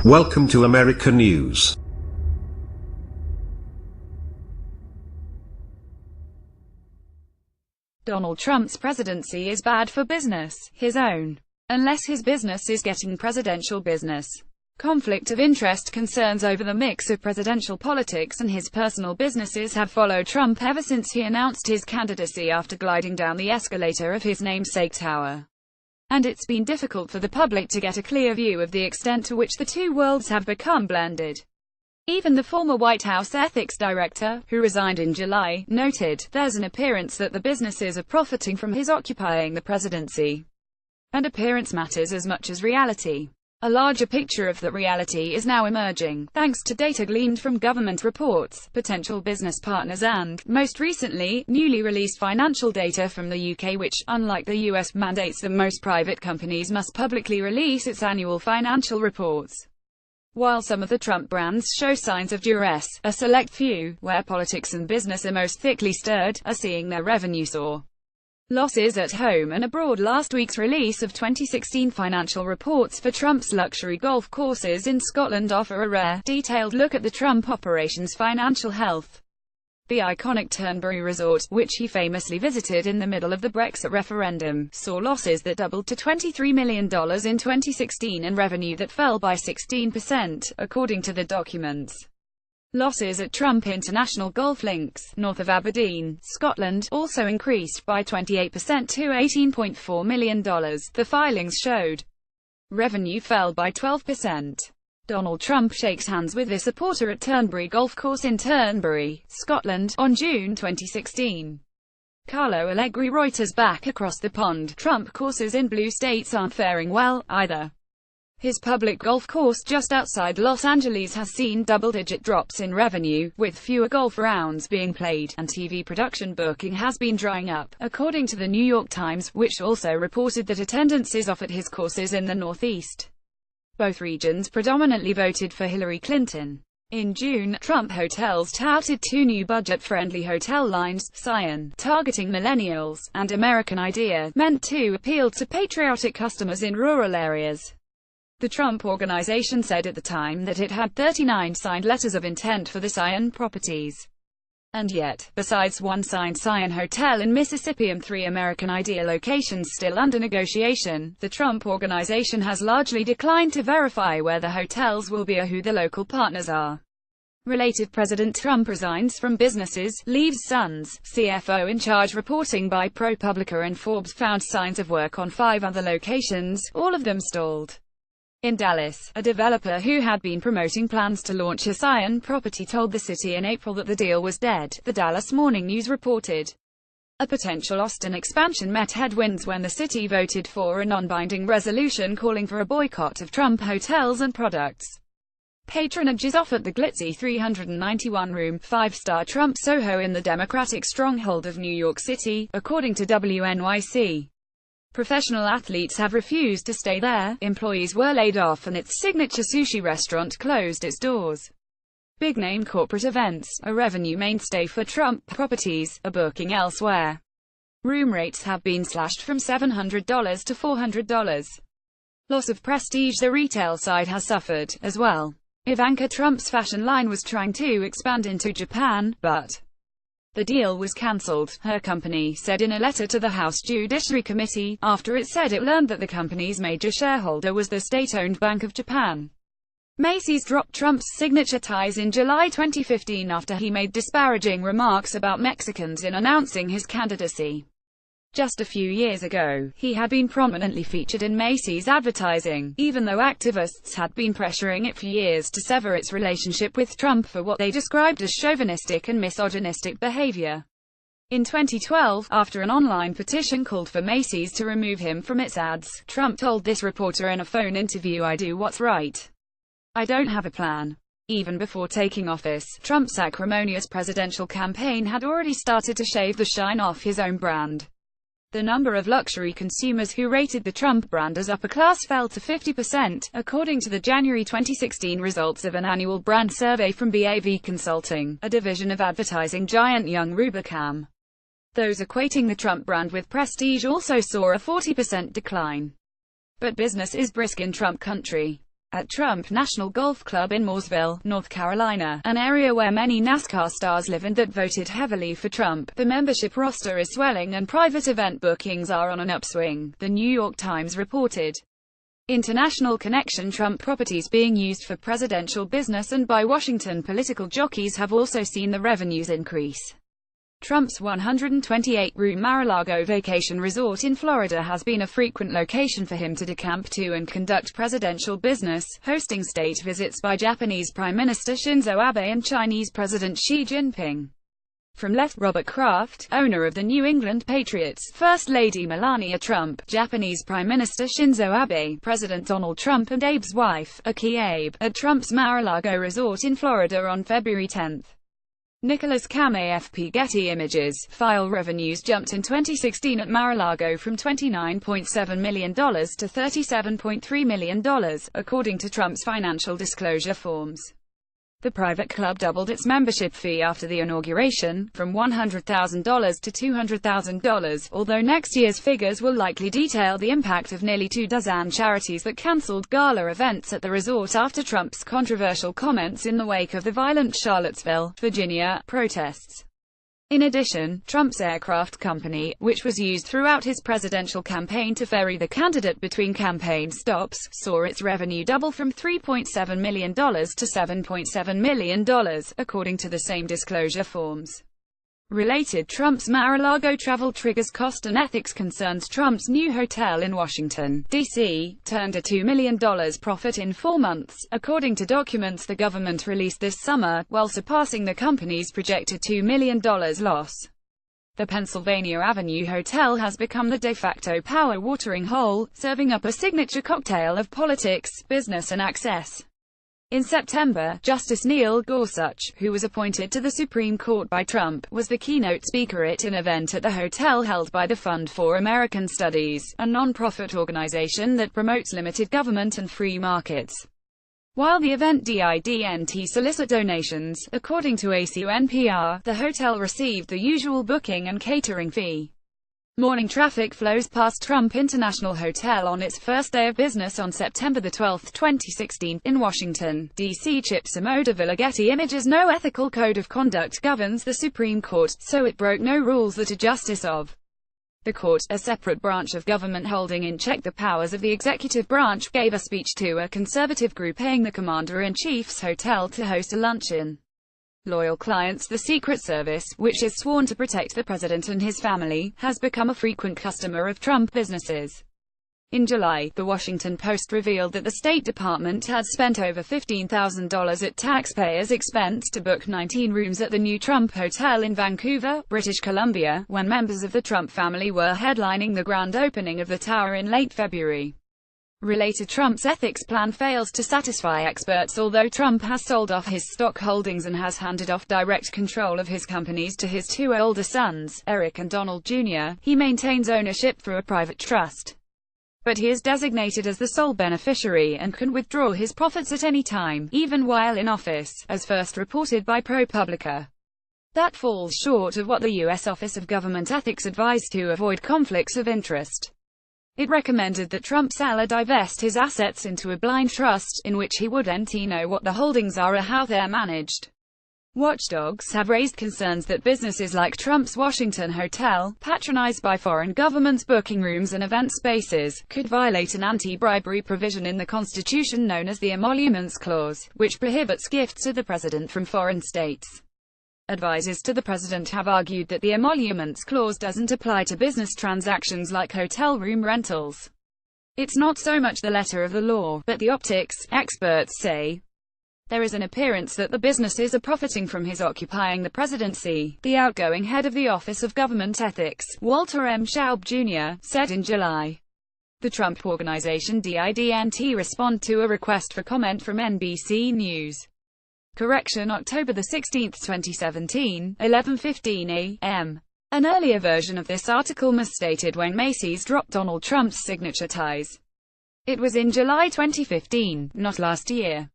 Welcome to America News. Donald Trump's presidency is bad for business, his own. Unless his business is getting presidential business. Conflict of interest concerns over the mix of presidential politics and his personal businesses have followed Trump ever since he announced his candidacy after gliding down the escalator of his namesake tower. And it's been difficult for the public to get a clear view of the extent to which the two worlds have become blended. Even the former White House ethics director, who resigned in July, noted, "There's an appearance that the businesses are profiting from his occupying the presidency. And appearance matters as much as reality. A larger picture of that reality is now emerging, thanks to data gleaned from government reports, potential business partners and, most recently, newly released financial data from the UK which, unlike the US, mandates that most private companies must publicly release its annual financial reports. While some of the Trump brands show signs of duress, a select few, where politics and business are most thickly stirred, are seeing their revenue soar. Losses at home and abroad. Last week's release of 2016 financial reports for Trump's luxury golf courses in Scotland offer a rare, detailed look at the Trump operation's financial health. The iconic Turnberry Resort, which he famously visited in the middle of the Brexit referendum, saw losses that doubled to $23 million in 2016 and revenue that fell by 16%, according to the documents. Losses at Trump International Golf Links, north of Aberdeen, Scotland, also increased by 28% to $18.4 million, the filings showed. Revenue fell by 12%. Donald Trump shakes hands with a supporter at Turnberry Golf Course in Turnberry, Scotland, on June 2016. Carlo Allegri. Reuters. Back across the pond, Trump courses in blue states aren't faring well, either. His public golf course just outside Los Angeles has seen double-digit drops in revenue, with fewer golf rounds being played, and TV production booking has been drying up, according to the New York Times, which also reported that attendance is off at his courses in the Northeast. Both regions predominantly voted for Hillary Clinton. In June, Trump hotels touted two new budget-friendly hotel lines, Cyan, targeting millennials, and American Idea, meant to appeal to patriotic customers in rural areas. The Trump Organization said at the time that it had 39 signed letters of intent for the Cyan properties. And yet, besides one signed Cyan hotel in Mississippi and 3 American Idea locations still under negotiation, the Trump Organization has largely declined to verify where the hotels will be or who the local partners are. Related. President Trump resigns from businesses, leaves Son's CFO in charge. Reporting by ProPublica and Forbes found signs of work on 5 other locations, all of them stalled. In Dallas, a developer who had been promoting plans to launch a Cyan property told the city in April that the deal was dead, the Dallas Morning News reported. A potential Austin expansion met headwinds when the city voted for a non-binding resolution calling for a boycott of Trump hotels and products. Patronage is off at the glitzy 391-room, 5-star Trump Soho in the Democratic stronghold of New York City, according to WNYC. Professional athletes have refused to stay there, employees were laid off and its signature sushi restaurant closed its doors. Big-name corporate events, a revenue mainstay for Trump properties, are booking elsewhere. Room rates have been slashed from $700 to $400. Loss of prestige. The retail side has suffered, as well. Ivanka Trump's fashion line was trying to expand into Japan, but the deal was cancelled, her company said in a letter to the House Judiciary Committee, after it said it learned that the company's major shareholder was the state-owned Bank of Japan. Macy's dropped Trump's signature ties in July 2015 after he made disparaging remarks about Mexicans in announcing his candidacy. Just a few years ago, he had been prominently featured in Macy's advertising, even though activists had been pressuring it for years to sever its relationship with Trump for what they described as chauvinistic and misogynistic behavior. In 2012, after an online petition called for Macy's to remove him from its ads, Trump told this reporter in a phone interview, "I do what's right. I don't have a plan." Even before taking office, Trump's acrimonious presidential campaign had already started to shave the shine off his own brand. The number of luxury consumers who rated the Trump brand as upper class fell to 50%, according to the January 2016 results of an annual brand survey from BAV Consulting, a division of advertising giant Young Rubicam. Those equating the Trump brand with prestige also saw a 40% decline. But business is brisk in Trump country. at Trump National Golf Club in Mooresville, North Carolina, an area where many NASCAR stars live and that voted heavily for Trump. The membership roster is swelling and private event bookings are on an upswing, the New York Times reported. International connection Trump properties being used for presidential business and by Washington political jockeys have also seen the revenues increase. Trump's 128-room Mar-a-Lago vacation resort in Florida has been a frequent location for him to decamp to and conduct presidential business, hosting state visits by Japanese Prime Minister Shinzo Abe and Chinese President Xi Jinping. From left, Robert Kraft, owner of the New England Patriots, First Lady Melania Trump, Japanese Prime Minister Shinzo Abe, President Donald Trump and Abe's wife, Aki Abe, at Trump's Mar-a-Lago resort in Florida on February 10. Nicholas Kame FP Getty Images. File revenues jumped in 2016 at Mar-a-Lago from $29.7 million to $37.3 million, according to Trump's financial disclosure forms. The private club doubled its membership fee after the inauguration, from $100,000 to $200,000, although next year's figures will likely detail the impact of nearly 24 charities that cancelled gala events at the resort after Trump's controversial comments in the wake of the violent Charlottesville, Virginia, protests. In addition, Trump's aircraft company, which was used throughout his presidential campaign to ferry the candidate between campaign stops, saw its revenue double from $3.7 million to $7.7 million, according to the same disclosure forms. Related, Trump's Mar-a-Lago travel triggers cost and ethics concerns. Trump's new hotel in Washington, D.C., turned a $2 million profit in 4 months, according to documents the government released this summer, while surpassing the company's projected $2 million loss. The Pennsylvania Avenue Hotel has become the de facto power watering hole, serving up a signature cocktail of politics, business and access. In September, Justice Neil Gorsuch, who was appointed to the Supreme Court by Trump, was the keynote speaker at an event at the hotel held by the Fund for American Studies, a non-profit organization that promotes limited government and free markets. While the event didn't solicit donations, according to ACUNPR, the hotel received the usual booking and catering fee. Morning traffic flows past Trump International Hotel on its first day of business on September 12, 2016, in Washington, D.C. Chip Somodevilla Getty Images. No ethical code of conduct governs the Supreme Court, so it broke no rules that a justice of the court, a separate branch of government holding in check the powers of the executive branch, gave a speech to a conservative group paying the commander-in-chief's hotel to host a luncheon. Loyal clients. The Secret Service, which is sworn to protect the president and his family, has become a frequent customer of Trump businesses. In July, The Washington Post revealed that the State Department had spent over $15,000 at taxpayers' expense to book 19 rooms at the new Trump Hotel in Vancouver, British Columbia, when members of the Trump family were headlining the grand opening of the tower in late February. Related, Trump's ethics plan fails to satisfy experts. Although Trump has sold off his stock holdings and has handed off direct control of his companies to his 2 older sons, Eric and Donald Jr., he maintains ownership through a private trust. But he is designated as the sole beneficiary and can withdraw his profits at any time, even while in office, as first reported by ProPublica. That falls short of what the U.S. Office of Government Ethics advised to avoid conflicts of interest. It recommended that Trump sell or divest his assets into a blind trust, in which he wouldn't know what the holdings are or how they're managed. Watchdogs have raised concerns that businesses like Trump's Washington Hotel, patronized by foreign governments booking rooms and event spaces, could violate an anti-bribery provision in the Constitution known as the Emoluments Clause, which prohibits gifts to the president from foreign states. Advisors to the president have argued that the Emoluments Clause doesn't apply to business transactions like hotel room rentals. It's not so much the letter of the law, but the optics, experts say. There is an appearance that the businesses are profiting from his occupying the presidency, the outgoing head of the Office of Government Ethics, Walter M. Schaub Jr., said in July. The Trump Organization didn't respond to a request for comment from NBC News. Correction, October 16, 2017, 11:15 a.m. An earlier version of this article misstated when Macy's dropped Donald Trump's signature ties. It was in July 2015, not last year.